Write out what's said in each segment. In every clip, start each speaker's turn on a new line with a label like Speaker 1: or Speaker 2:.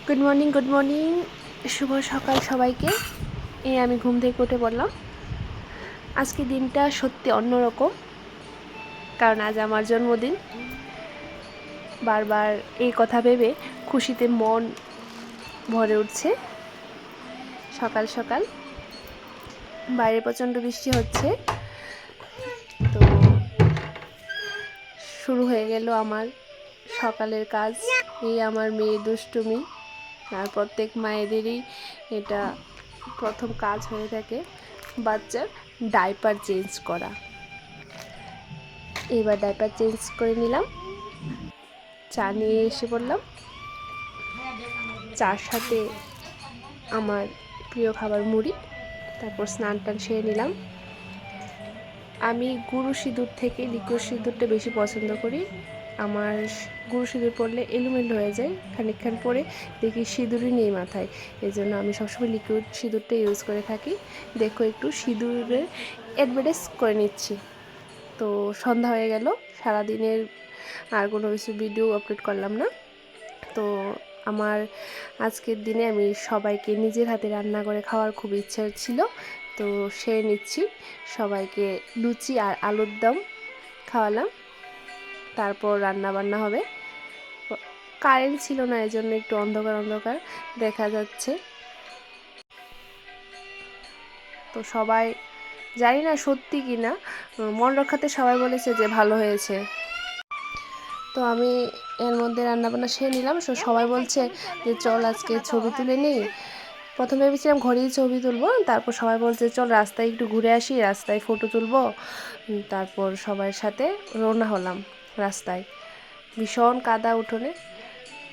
Speaker 1: Good morning শুভ সকাল সবাইকে। আমি ঘুম থেকে উঠে পড়লাম। আজকে দিনটা সত্যি অন্যরকম, কারণ আজ আমার জন্মদিন। বারবার এই কথা ভেবে খুশিতে মন ভরে উঠছে। সকাল সকাল বাইরে প্রচণ্ড বৃষ্টি হচ্ছে, তো শুরু হয়ে গেল আমার সকালের কাজ। এই আমার মেয়ে দুষ্টুমি, আর প্রত্যেক মায়েদেরই এটা প্রথম কাজ হয়ে থাকে, বাচ্চার ডাইপার চেঞ্জ করা। এবার ডাইপার চেঞ্জ করে নিলাম, চা নিয়ে এসে পড়লাম। চার সাথে আমার প্রিয় খাবার মুড়ি। তারপর স্নান টান সেরে নিলাম। আমি গুঁড়ো সিঁদুর থেকে লিকুইড সিঁদুরটা বেশি পছন্দ করি। আমার গুঁড়ো সিঁদুর পরলে এলোমেলো হয়ে যায়, খানিকক্ষণ পরে দেখি সিঁদুরই নেই মাথায়। এই জন্য আমি সবসময় লিকুইড সিঁদুরটা ইউজ করে থাকি। দেখো একটু সিঁদুরের অ্যাডভার্টাইজ করে নিচ্ছি। তো সন্ধ্যা হয়ে গেল, সারাদিনের আর কোনো কিছু ভিডিও আপলোড করলাম না। তো আমার আজকের দিনে আমি সবাইকে নিজের হাতে রান্না করে খাওয়ার খুব ইচ্ছা ছিল, তো সে নিচ্ছি। সবাইকে লুচি আর আলুর দম খাওয়ালাম, তারপর রান্না বান্না হবে। কারেন্ট ছিল না, এই জন্য একটু অন্ধকার অন্ধকার দেখা যাচ্ছে। তো সবাই, জানি না সত্যি কি না, মন রক্ষাতে সবাই বলেছে যে ভালো হয়েছে। তো আমি এর মধ্যে রান্নাবান্না সেরে নিলাম। সবাই বলছে যে চল আজকে ছবি তুলে নিই। প্রথমে ভেবেছিলাম ঘরেই ছবি তুলবো, তারপর সবাই বলছে চল রাস্তায় একটু ঘুরে আসি, রাস্তায় ফটো তুলবো। তারপর সবার সাথে রওনা হলাম রাস্তায়। ভীষণ কাদা উঠোনে,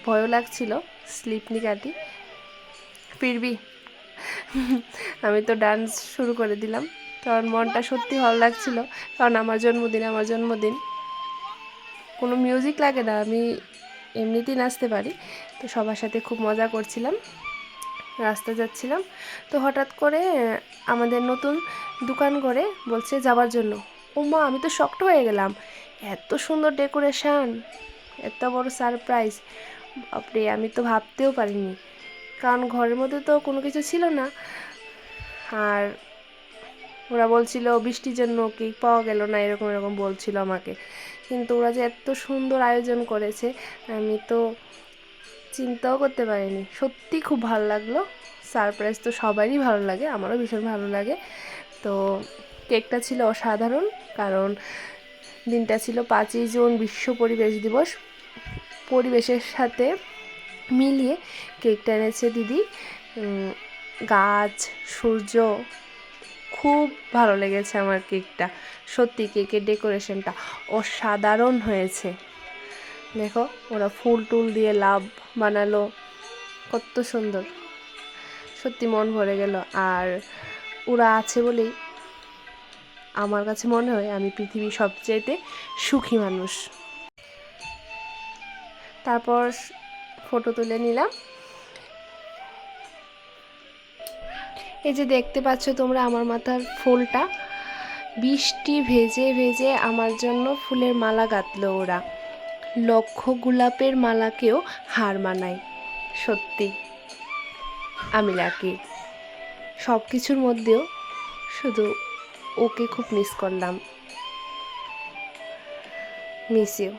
Speaker 1: ভয়ও লাগছিল, স্লিপ নি কাটি ফিরবি। আমি তো ডান্স শুরু করে দিলাম, কারণ মনটা সত্যি ভালো লাগছিল। কারণ আমার জন্মদিন কোনো মিউজিক লাগে না, আমি এমনিতেই নাচতে পারি। তো সবার সাথে খুব মজা করছিলাম, রাস্তা যাচ্ছিলাম। তো হঠাৎ করে আমাদের নতুন দোকান করে বলছে যাওয়ার জন্য। ও মা, আমি তো শকড হয়ে গেলাম, এত সুন্দর ডেকোরেশন, এত বড় সারপ্রাইজ, বাপরে, আমি তো ভাবতেও পারিনি। কারণ ঘরের মধ্যে তো কোনো কিছু ছিল না, আর ওরা বলছিল বৃষ্টির জন্য কেক পাওয়া গেল না, এরকম এরকম বলছিল আমাকে। কিন্তু ওরা যে এত সুন্দর আয়োজন করেছে আমি তো চিন্তাও করতে পারিনি। সত্যি খুব ভালো লাগলো। সারপ্রাইজ তো সবারই ভালো লাগে, আমারও ভীষণ ভালো লাগে। তো কেকটা ছিল অসাধারণ, কারণ দিনটা ছিল 5ই জুন, বিশ্ব পরিবেশ দিবস। পরিবেশের সাথে মিলিয়ে কেকটা এনেছে দিদি। গাছ, সূর্য, খুব ভালো লেগেছে আমার কেকটা। সত্যি কেকের ডেকোরেশনটা অসাধারণ হয়েছে। দেখো ওরা ফুল টুল দিয়ে লাভ বানালো, কত সুন্দর, সত্যি মন ভরে গেল। আর ওরা আছে বলেই আমার কাছে মনে হয় আমি পৃথিবীর সবচেয়ে সুখী মানুষ। তারপর ফটো তুলে নিলাম। এই যে দেখতে পাচ্ছ তোমরা আমার মাথার ফুলটা, বৃষ্টি ভেজে ভেজে আমার জন্য ফুলের মালা গাঁথলো ওরা। লক্ষ গোলাপের মালাকেও হার মানায়। সত্যি আমি লাকি। সব কিছুর মধ্যেও শুধু ওকে খুব মিস করলাম। Miss you.